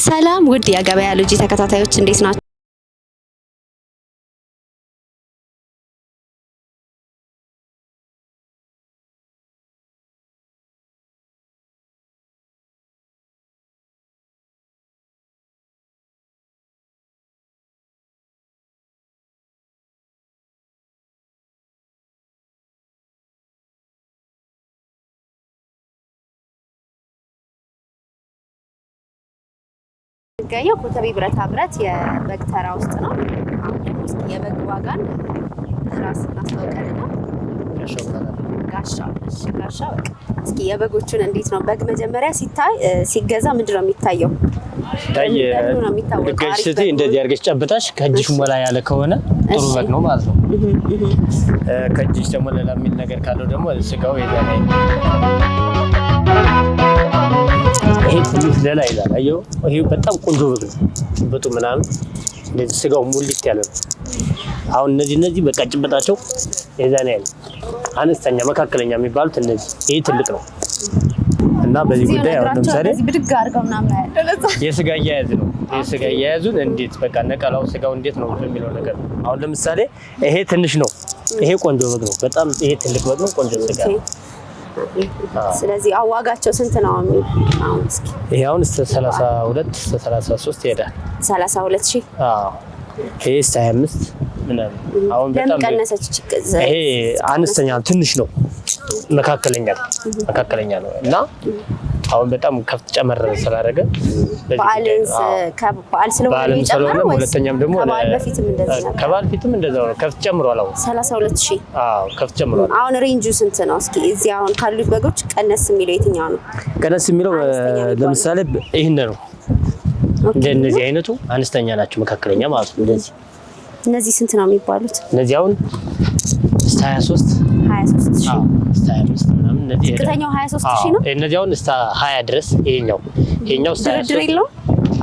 ሰላም ውድ የገበያ ሎጂ ተከታታዮች እንዴት ናችሁ? ገያ ኮተቤ ብረታ ብረት የበግ ተራ ውስጥ ነው። አሁን ደግሞ እስኪ የበግ ዋጋን ራስ እናስተዋውቀንና ጋሻው እስኪ የበጎቹን እንዴት ነው በግ መጀመሪያ ሲታይ ሲገዛ ምንድነው የሚታየው? ገሽቲ እንደዚህ አድርገሽ ጨብጣሽ ከእጅሽ ሞላ ያለ ከሆነ ጥሩ በግ ነው ማለት ነው። ከእጅሽ ደግሞ ሌላ የሚል ነገር ካለው ደግሞ ስጋው የዛኔ ይሄ ትንሽ ሌላ ይላል። አየው ይሄ በጣም ቆንጆ በግ ነው። ጭብጡ ምናምን እንደዚህ ስጋው ሙልት ያለ ነው። አሁን እነዚህ በቃ ጭብጣቸው የዛኔ ያለ አነስተኛ መካከለኛ የሚባሉት እነዚህ ይሄ ትልቅ ነው እና በዚህ ጉዳይ አሁን ለምሳሌ ብድግ አድርገው ምናምን ያለው የስጋ አያያዝ ነው። የስጋ አያያዙን እንዴት በቃ ነቀላው ስጋው እንዴት ነው የሚለው ነገር ነው። አሁን ለምሳሌ ይሄ ትንሽ ነው፣ ይሄ ቆንጆ በግ ነው። በጣም ይሄ ትልቅ በግ ነው፣ ቆንጆ ስጋ ነው። ስለዚህ ዋጋቸው ስንት ነው? አሁን እስኪ ይሄ አሁን 32 33 ይሄዳል። 32000 አዎ ይሄ 25 ምናምን አሁን በጣም ቀነሰች። ይሄ አነስተኛ ትንሽ ነው፣ መካከለኛ ነው እና አሁን በጣም ከፍ ጨመረ ስላደረገ በዓል ስለሆነ ይጨምራል። ሁለተኛም ደግሞ ከበዓል በፊትም እንደዚህ ነው። ከበዓል ፊትም እንደዛው ነው። ከፍ ጨምሯል። አሁን 32000 አዎ ከፍ ጨምሯል። አሁን ሬንጁ ስንት ነው? እስኪ እዚህ አሁን ካሉት በጎች ቀነስ የሚለው የትኛው ነው? ቀነስ የሚለው ለምሳሌ ይሄን ነው። እንደነዚህ አይነቱ አነስተኛ ናቸው፣ መካከለኛ ማለት ነው። እነዚህ ስንት ነው የሚባሉት? እነዚህ አሁን 23 23000 25 ምናምን እነዚህ ዝቅተኛው 23000 ነው። እነዚህ አሁን እስከ 20 ድረስ ይሄኛው ድርድር የለውም።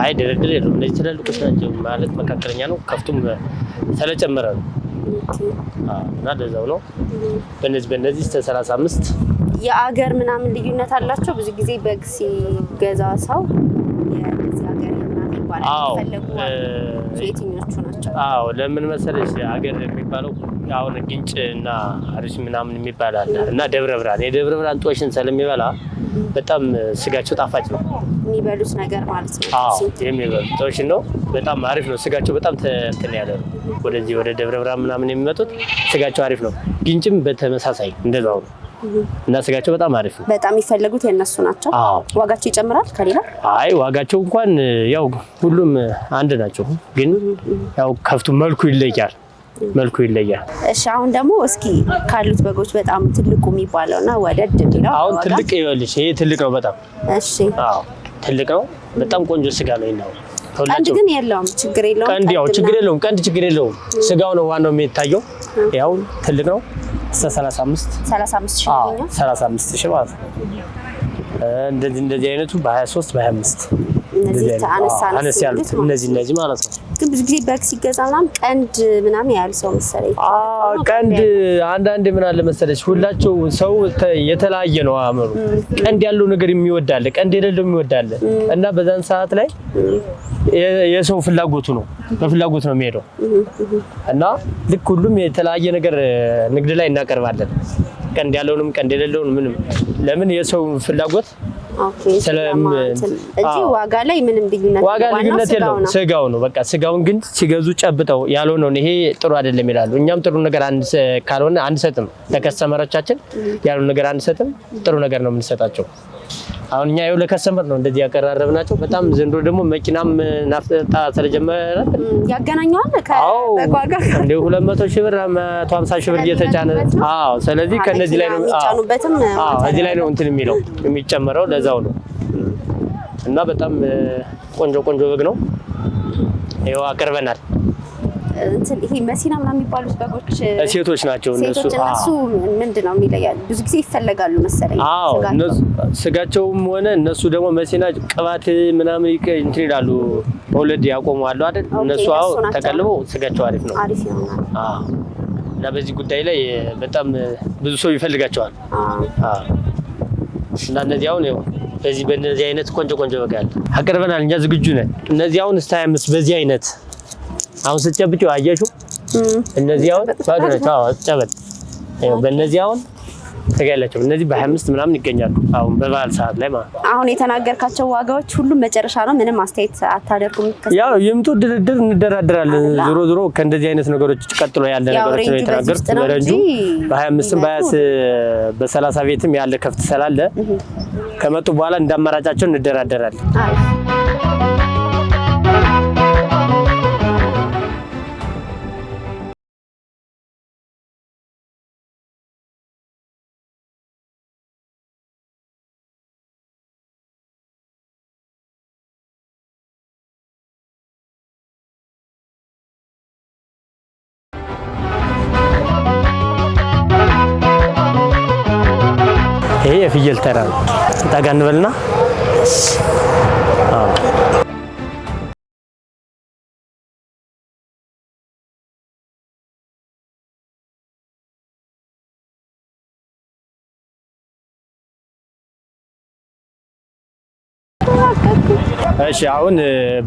አይ ድርድር የለውም። እነዚህ ትላልቆች ናቸው ማለት መካከለኛ ነው። ከፍቱም ስለጨመረ ነው። እና ለዛው ነው በእነዚህ እስከ 35 የአገር ምናምን ልዩነት አላቸው። ብዙ ጊዜ በግ ሲገዛ ሰው የዚህ ሀገር ምናምን ይባላል። ፈለጉ የትኞቹ ናቸው? አዎ ለምን መሰለሽ ሀገር የሚባለው አሁን ግንጭ እና አርሽ ምናምን የሚባል አለ እና ደብረ ብርሃን ጦሽን ስለሚበላ በጣም ስጋቸው ጣፋጭ ነው። የሚበሉት ነገር ማለት ነው። አዎ የሚበሉት ጦሽን ነው። በጣም አሪፍ ነው ስጋቸው። በጣም እንትን ያለ ነው። ወደዚህ ወደ ደብረ ብርሃን ምናምን የሚመጡት ስጋቸው አሪፍ ነው። ግንጭም በተመሳሳይ እንደዛው ነው እና ስጋቸው በጣም አሪፍ ነው። በጣም የሚፈልጉት የነሱ ናቸው። ዋጋቸው ይጨምራል ከሌላ? አይ ዋጋቸው እንኳን ያው ሁሉም አንድ ናቸው፣ ግን ያው ከፍቱ መልኩ ይለያል። እሺ አሁን ደግሞ እስኪ ካሉት በጎች በጣም ትልቁ የሚባለውና ወደድ የሚለው አሁን ትልቅ ይኸውልሽ፣ ይሄ ትልቅ ነው በጣም። እሺ አዎ ትልቅ ነው በጣም ቆንጆ ስጋ ነው ይናው። ቀንድ ግን የለውም፣ ችግር የለውም። ቀንድ ያው ችግር የለውም። ስጋው ነው ዋናው የሚታየው። ያው ትልቅ ነው 35000 ማለት ነው። እንደዚህ አይነቱ በ23 በ25 እነዚህ አነስ ያሉት እነዚህ ማለት ነው። ግን ብዙ ጊዜ በግ ሲገዛ ቀንድ ምናምን ያህል ሰው መሰለኝ። ቀንድ አንዳንድ ምን አለ መሰለሽ ሁላቸው ሰው የተለያየ ነው አእምሮ። ቀንድ ያለው ነገር የሚወዳል፣ ቀንድ የሌለው የሚወዳል እና በዛን ሰዓት ላይ የሰው ፍላጎቱ ነው፣ በፍላጎት ነው የሚሄደው እና ልክ ሁሉም የተለያየ ነገር ንግድ ላይ እናቀርባለን። ቀንድ ያለውንም ቀንድ የሌለውንም ምንም ለምን የሰው ፍላጎት እንጂ ዋጋ ላይ ምንም ልዩነት የለውም። ስጋው ነው በቃ። ስጋውን ግን ሲገዙ ጨብጠው ያልሆነውን ይሄ ጥሩ አይደለም ይላሉ። እኛም ጥሩ ነገር ካልሆነ አንሰጥም፣ ለከስተመሮቻችን ያልሆነ ነገር አንሰጥም፣ ጥሩ ነገር ነው የምንሰጣቸው። አሁን እኛ ይኸው ለከስተመር ነው እንደዚህ ያቀራረብናቸው። በጣም ዘንድሮ ደግሞ መኪናም ናፍጣ ስለጀመረ ያገናኘዋል ከበጓጋ እንደ 200,000 ብር 150,000 ብር እየተጫነ ስለዚህ ከነዚህ ላይ ነው የሚጫኑበትም እዚህ ላይ ነው እንትን የሚለው የሚጨመረው ለዛው ነው እና በጣም ቆንጆ በግ ነው። ይኸው አቀርበናል። ይሄ መሲና ምናምን የሚባሉት በጎች ሴቶች ናቸው። እነሱ ምንድነው የሚለያል? ብዙ ጊዜ ይፈለጋሉ መሰለኝ። ስጋቸውም ሆነ እነሱ ደግሞ መሲና ቅባት ምናምን እንትን ይላሉ፣ ወለድ ያቆማሉ አይደል? እነሱ ተቀልበው ስጋቸው አሪፍ ነው። እና በዚህ ጉዳይ ላይ በጣም ብዙ ሰው ይፈልጋቸዋል። እና እነዚህ አሁን በዚህ በእነዚህ አይነት ቆንጆ በግ አለ አቀርበናል። እኛ ዝግጁ ነን። እነዚህ አሁን እስከ 25 በዚህ አይነት አሁን ስትጨብጪው አየሽው። እነዚህ አሁን ባዶ ናቸው። አዎ ጨበጥ ይኸው በእነዚህ አሁን ተገላቸው እነዚህ በ25 ምናምን ይገኛሉ። አሁን በበዓል ሰዓት ላይ ማለት አሁን የተናገርካቸው ዋጋዎች ሁሉም መጨረሻ ነው። ምንም አስተያየት አታደርጉም? ያው ይምጡ ድርድር እንደራደራለን። ዞሮ ከእንደዚህ አይነት ነገሮች ቀጥሎ ያለ ነገሮች ነው የተናገሩት። በረንጁ በ25ም በ30 ቤትም ያለ ከፍት ስላለ ከመጡ በኋላ እንዳማራጫቸው እንደራደራለን። ይሄ የፍየል ተራ ነው። ጠጋ እንበልና እሺ አሁን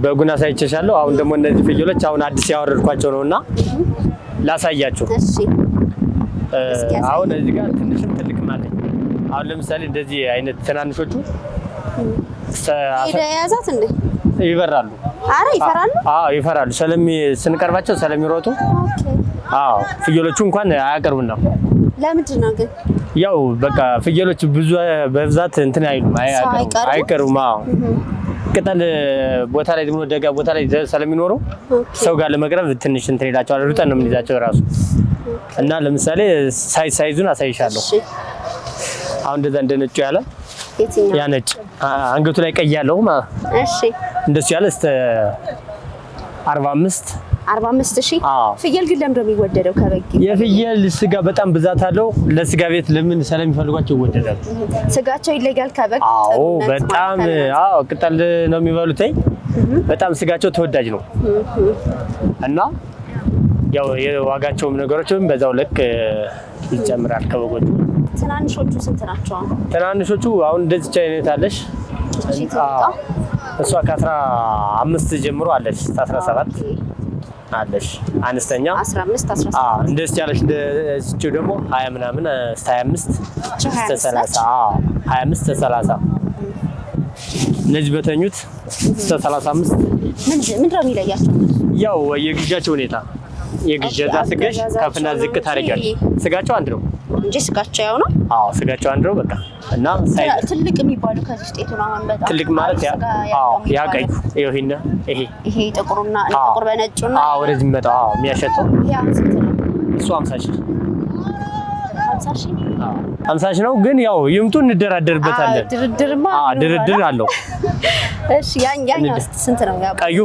በጉና ሳይቸሻለሁ። አሁን ደግሞ እነዚህ ፍየሎች አሁን አዲስ ያወረድኳቸው ነውና ላሳያችሁ። እሺ አሁን እዚህ ጋር ትንሽም ትልቅም አለኝ። አሁን ለምሳሌ እንደዚህ አይነት ትናንሾቹ ያዛት እንዴ ይበራሉ። አረ ይፈራሉ? አዎ ይፈራሉ። ስንቀርባቸው ስለሚሮጡ። አዎ ፍየሎቹ እንኳን አያቀርቡን ነው። ለምንድን ነው ግን? ያው በቃ ፍየሎች ብዙ በብዛት እንትን አይቀርቡም። አዎ ቅጠል ቦታ ላይ ደግሞ ደጋ ቦታ ላይ ስለሚኖሩ ሰው ጋር ለመቅረብ ትንሽ እንትን ይላቸዋል። ሩጠን ነው የምንይዛቸው ራሱ እና ለምሳሌ ሳይዙን አሳይሻለሁ። አሁን እንደዛ እንደነጩ ያለ የትኛው? ያ ነጭ አንገቱ ላይ ቀይ ያለው ማለት እሺ እንደሱ ያለ እስከ 45 ሺህ። ፍየል ግን ለምንድን ነው የሚወደደው ከበግ? የፍየል ስጋ በጣም ብዛት አለው። ለስጋ ቤት ለምን ስለሚፈልጓቸው ይወደዳሉ። ስጋቸው ይለያል ከበግ? አዎ በጣም አዎ ቅጠል ነው የሚበሉት። በጣም ስጋቸው ተወዳጅ ነው እና ያው የዋጋቸውም ነገሮችም በዛው ልክ ይጨምራል ከበጎቹ። ትናንሾቹ ስንት ናቸው? ትናንሾቹ አሁን እንደዚህ አይነት አለሽ። እሷ ከ15 ጀምሮ አለሽ 17 አለሽ። አነስተኛ 15 17 እንደዚህ ያለሽ እንደዚህ ደግሞ 20 ምናምን 25 እስከ 30 25 እስከ 30 እነዚህ በተኙት እስከ 35 ምንድን ነው የሚለያቸው? ያው የግዣቸው ሁኔታ የግዣዛ ስጋሽ ከፍና ዝቅ ታደርጊያለሽ። ስጋቸው አንድ ነው እንጂ ስጋቸው ያው ነው። አዎ ስጋቸው አንድ ነው በቃ። እና ትልቅ የሚባለው ከዚህ ውስጥ የቱ ነው? በጣም ትልቅ ማለት ያ ቀዩ ይሄ ጥቁሩና ጥቁር በነጩና ወደዚህ የሚመጣው የሚያሸተው ያ ስንት ነው? እሱ 50 ሺህ ነው። ግን ያው ይምጡ እንደራደርበታለን። ድርድር አለው። እሺ ያኛው ስንት ነው? ቀዩ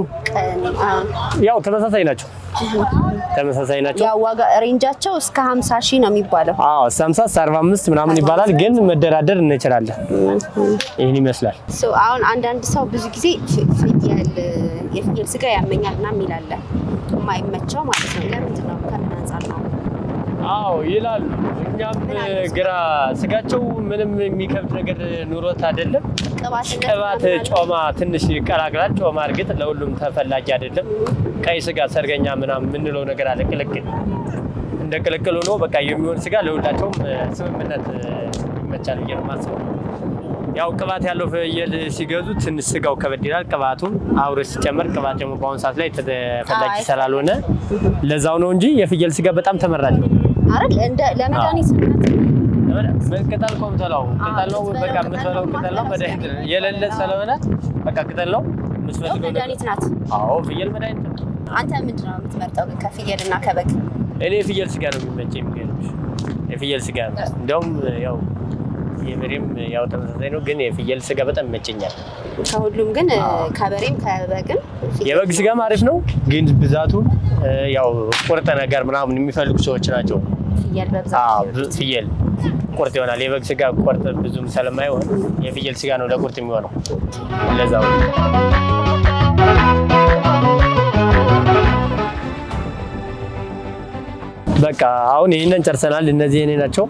ያው ተመሳሳይ ናቸው። ያው ዋጋ ሬንጃቸው እስከ 50 ሺህ ነው የሚባለው። እስከ 50 እስከ 45 ምናምን ይባላል። ግን መደራደር እንችላለን። ይሄን ይመስላል። አሁን አንዳንድ ሰው ብዙ ጊዜ የፍየል ስጋ ያመኛል እና የሚላለ የማይመቸው ማለት ነው። ለምንድን ነው? ከምን አንፃር ነው? ይላሉ። እኛም ግራ ስጋቸው ምንም የሚከብድ ነገር ኑሮት አይደለም። ቅባት ጮማ ትንሽ ይቀላቅላል። ጮማ እርግጥ ለሁሉም ተፈላጊ አይደለም። ቀይ ስጋ ሰርገኛ ምናምን የምንለው ነገር አለ። ቅልቅል እንደ ቅልቅል ሆኖ በቃ የሚሆን ስጋ ለሁላቸውም ስምምነት ይመቻል ብዬ ነው የማስበው። ያው ቅባት ያለው ፍየል ሲገዙ ትንሽ ስጋው ከበድ ይላል። ቅባቱም አብሮ ሲጨመር ቅባት ደግሞ በአሁኑ ሰዓት ላይ ተፈላጊ ስላልሆነ ለዛው ነው እንጂ የፍየል ስጋ በጣም ተመራጭ ነው አይደል? እንደ ለመድኃኒት ቅጠል ቆምተላው ቅጠል ነው በቃ የምትበላው ቅጠል ነው። መድኃኒት የሌለ ስለሆነ በቃ ቅጠል ነው የምትፈልገው መድኃኒት ናት። ፍየል መድኃኒት ነው። አንተ ምንድን ነው የምትመርጠው ከፍየልና ከበግ? እኔ የፍየል ስጋ ነው የሚመቸኝ። የፍየል ስጋ ነው እንደውም ያው የበሬም ያው ተመሳሳይ ነው። ግን የፍየል ስጋ በጣም ይመቸኛል ከሁሉም። ግን ከበሬም ከበግም የበግ ስጋ አሪፍ ነው። ግን ብዛቱ ያው ቁርጥ ነገር ምናምን የሚፈልጉ ሰዎች ናቸው። ፍየል በብዛት ፍየል ቁርጥ ይሆናል። የበግ ስጋ ቁርጥ ብዙም ስለማይሆን የፍየል ስጋ ነው ለቁርጥ የሚሆነው። ለዛው በቃ አሁን ይሄንን ጨርሰናል። እነዚህ እኔ ናቸው።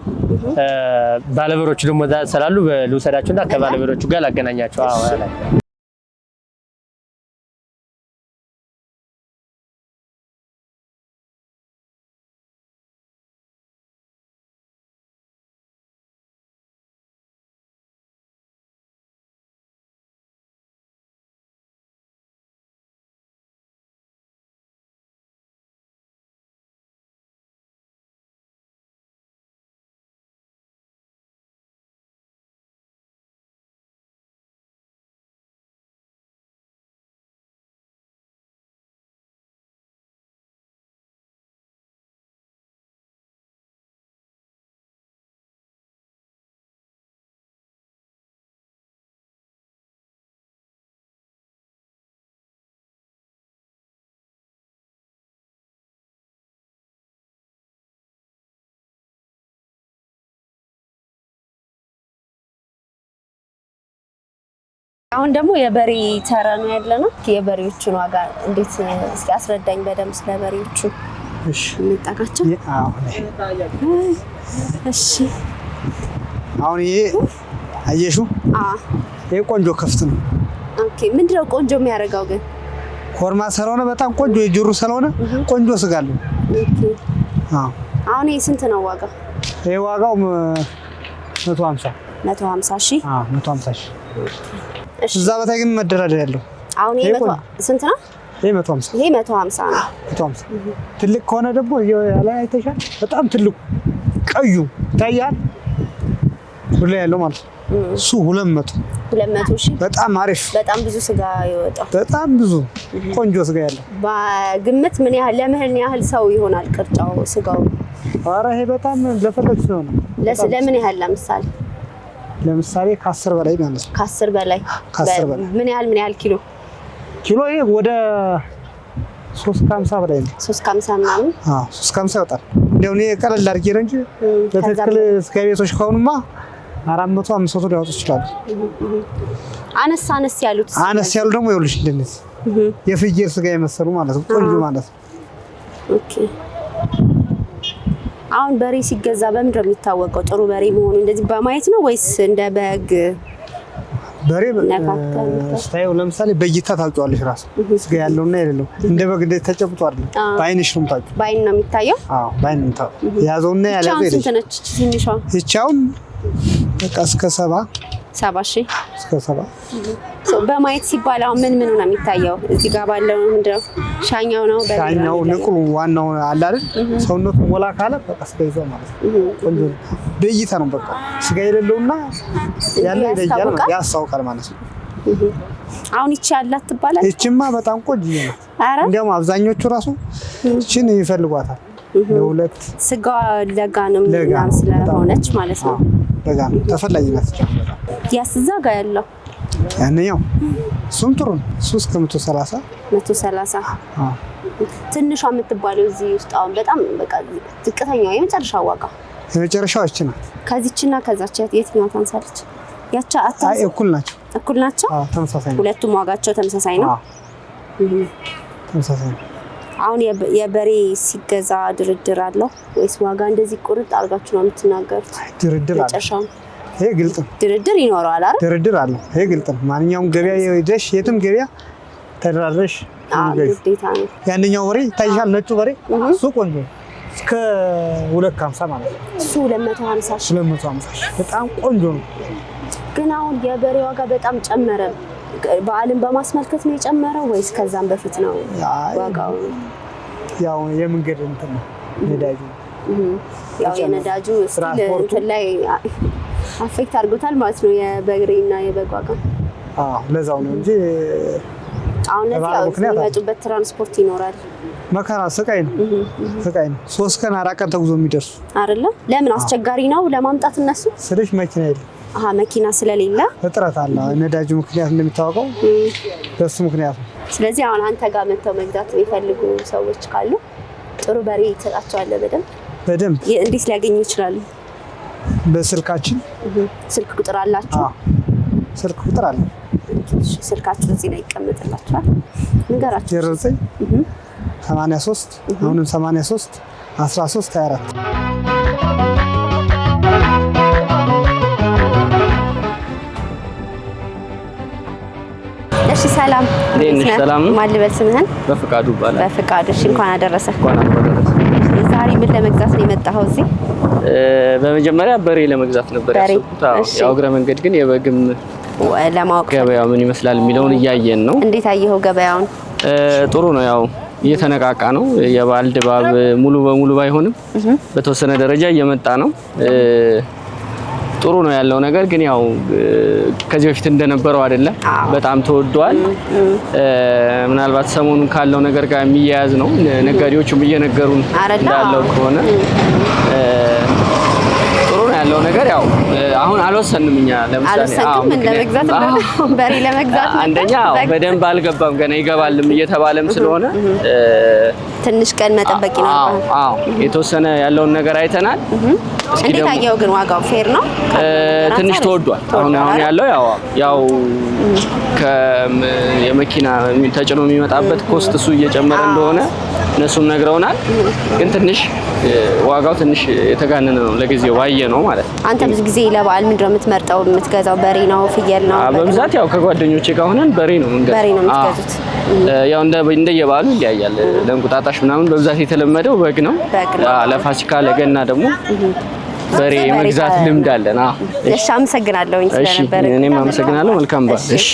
ባለበሮቹ ደግሞ እዛ ስላሉ ልውሰዳቸውና ከባለበሮቹ ጋር ላገናኛቸው። አዎ ላይ አሁን ደግሞ የበሬ ተራ ነው ያለነው። የበሬዎቹን ዋጋ እንዴት እስኪ አስረዳኝ በደምብ ስለ በሬዎቹ። እሺ እንጣቃቸው። እሺ አሁን ይሄ አየሹ? ይሄ ቆንጆ ከፍት ነው። ኦኬ ምንድነው ቆንጆ የሚያደርገው ግን? ኮርማ ስለሆነ በጣም ቆንጆ የጅሩ ስለሆነ ቆንጆ ስጋ አለው። ኦኬ አሁን ይሄ ስንት ነው ዋጋ? ይሄ ዋጋው 150 150 ሺህ። 150 ሺህ። እዛ በታይ ግን መደራደር ያለው። አሁን ይሄ ስንት ነው? ይሄ 150። ይሄ 150 ነው። 150 ትልቅ ከሆነ ደግሞ ያለ አይተሻል። በጣም ትልቁ ቀዩ ታያል ሁሉ ያለው ማለት እሱ 200 ሺህ። በጣም አሪፍ፣ በጣም ብዙ ስጋ ይወጣው። በጣም ብዙ ቆንጆ ስጋ ያለው። በግምት ምን ያህል ለምን ያህል ሰው ይሆናል ቅርጫው ስጋው? ኧረ ይሄ በጣም ለፈለግ ሰው ነው። ለምን ያህል ለምሳሌ ከ10 በላይ ማለት ነው። ከ10 በላይ ምን ያህል ኪሎ? ይሄ ወደ 350 በላይ ነው። 350 ምናምን። 350 ይወጣል። እንደው እኔ ቀለል አድርጌ ነው እንጂ በትክክል ስጋ ቤቶች ከሆኑማ 400 500 ሊያወጡ ይችላሉ። አነስ ያሉ ደግሞ ይኸውልሽ እንደነዚህ የፍየል ስጋ የመሰሉ ማለት ነው። ቆንጆ ማለት ነው። ኦኬ አሁን በሬ ሲገዛ በምንድን ነው የሚታወቀው ጥሩ በሬ መሆኑ? እንደዚህ በማየት ነው ወይስ እንደ በግ? በሬ ስታየው ለምሳሌ በእይታ ታውቂዋለሽ ራሱ ስጋ ያለውና የሌለው። እንደ በግ እንደ ተጨብጦ አይደለም፣ በአይንሽ ነው የምታውቂው። በአይን ነው የሚታየው? አዎ በአይን ነው የምታውቂው። ያዘውና ያለዘው ስንት ነች ትንሿ? ይቻውን በቃ እስከ 70 ሺህ እስከ 70። በማየት ሲባል አሁን ምን ነው የሚታየው? እዚህ ጋር ባለው ምንድነው? ሻኛው ነው ሻኛው ንቁሉ ዋናው አለ አይደል? ሰውነቱ ሞላ ካለ በቃ ስጋ ይዘው ማለት ነው። ቆንጆ በእይታ ነው በቃ ስጋ የሌለውና ያለ ይለያል ያሳውቃል ማለት ነው። አሁን ይቺ ያላት ትባላለች። ይቺማ በጣም ቆንጆ ነው። እንዲያውም አብዛኞቹ ራሱ ይቺን ይፈልጓታል። ለሁለት ስጋ ለጋ ነው ምናምን ስለሆነች ማለት ነው። ለጋ ነው ተፈላጊ ናት። ያስዛ ጋር ያለው ያንኛው እሱም ጥሩ ነው። 130 ትንሿ የምትባለው እዚህ ውስጥ አሁን በጣም በቃ ዝቅተኛው የመጨረሻው ዋጋ የመጨረሻው እቺ ናት። ከዚህና ከዛች የትኛው ታንሳለች? ያቻ እኩል ናቸው። ተመሳሳይ ነው። ሁለቱም ዋጋቸው ተመሳሳይ ነው። ተመሳሳይ ነው። አሁን የበሬ ሲገዛ ድርድር አለው ወይስ ዋጋ እንደዚህ ቁርጥ አድርጋችሁ ነው የምትናገሩት? ድርድር አለ። ይሄ ግልጽ ነው። ድርድር ይኖረዋል አይደል? ድርድር አለ። ይሄ ግልጽ ነው። ማንኛውም ገበያ ሄደሽ የትም ገበያ ተደራድረሽ ግዴታ ነው። ያንኛው በሬ ታይሻል። ነጩ በሬ እሱ ቆንጆ እስከ 250 ማለት ነው። እሱ 250 ሺህ በጣም ቆንጆ ነው። ግን አሁን የበሬ ዋጋ በጣም ጨመረ። በዓልን በማስመልከት ነው የጨመረው ወይስ ከዛም በፊት ነው ዋጋው? ያው የመንገድ እንትን ነው ነዳጁ። ያው የነዳጁ እንትን ላይ አፌክት አድርጎታል ማለት ነው የበሬና የበግ ዋጋ። ለዛው ነው እንጂ አሁን ለዚህ የሚመጡበት ትራንስፖርት ይኖራል። መከራ ስቃይ ነው። 3 ቀን 4 ቀን ተጉዞ የሚደርሱ አይደለ? ለምን አስቸጋሪ ነው ለማምጣት እነሱ ስልሽ መኪና የለም። መኪና ስለሌለ እጥረት አለ። ነዳጁ ምክንያት እንደሚታወቀው በሱ ምክንያት ነው። ስለዚህ አሁን አንተ ጋር መጥተው መግዛት የሚፈልጉ ሰዎች ካሉ ጥሩ በሬ ትሰጣቸዋለህ? በደንብ እንዴት ሊያገኙ ይችላሉ? በስልካችን ስልክ ቁጥር አላችሁ? ስልክ ቁጥር አለ። ስልካችሁ እዚህ ላይ ይቀመጥላችኋል። ንገራችሁ። 09 83 አሁንም 83 13 24 እሺ ሰላም ሰላም ማን ልበል ስምህን? በፍቃዱ ይባላል። በፍቃዱ። እሺ እንኳን አደረሰ። እንኳን አደረሰ። ዛሬ ምን ለመግዛት ነው የመጣኸው እዚህ? በመጀመሪያ በሬ ለመግዛት ነበር ያሰብኩት። ያው እግረ መንገድ ግን የበግም ለማወቅ ገበያው ምን ይመስላል የሚለውን እያየን ነው። እንዴት አየኸው ገበያውን? ጥሩ ነው። ያው እየተነቃቃ ነው። የበዓል ድባብ ሙሉ በሙሉ ባይሆንም በተወሰነ ደረጃ እየመጣ ነው። ጥሩ ነው ያለው ነገር ግን ያው ከዚህ በፊት እንደነበረው አይደለም። በጣም ተወዷል። ምናልባት ሰሞኑን ካለው ነገር ጋር የሚያያዝ ነው። ነጋዴዎቹም እየነገሩን እንዳለው ከሆነ ጥሩ ነው ያለው ነገር። ያው አሁን አልወሰንም እኛ ለምሳሌ ለመግዛት በሬ ለመግዛት አንደኛ በደንብ አልገባም ገና ይገባልም እየተባለም ስለሆነ ትንሽ ቀን መጠበቅ ይኖርባል። የተወሰነ ያለውን ነገር አይተናል። እንዴት አየኸው ግን ዋጋው ፌር ነው? ትንሽ ተወዷል። አሁን ያለው ያው የመኪና ተጭኖ የሚመጣበት ኮስት እሱ እየጨመረ እንደሆነ እነሱም ነግረውናል። ግን ትንሽ ዋጋው ትንሽ የተጋነነ ነው ለጊዜው ባየ ነው ማለት ነው። አንተ ብዙ ጊዜ ለበዓል ምንድን ነው የምትመርጠው? የምትገዛው በሬ ነው ፍየል ነው? በብዛት ያው ከጓደኞቼ ጋር ሆነን በሬ ነው የምንገዛው። በሬ ነው የምትገዙት? ያው እንደየበዓሉ ይለያያል። ለእንቁጣጣሽ ምናምን በብዛት የተለመደው በግ ነው። ለፋሲካ ለገና ደግሞ በሬ መግዛት ልምድ አለን። እሺ አመሰግናለሁ ስለነበረ። እኔም አመሰግናለሁ። መልካም በዓል። እሺ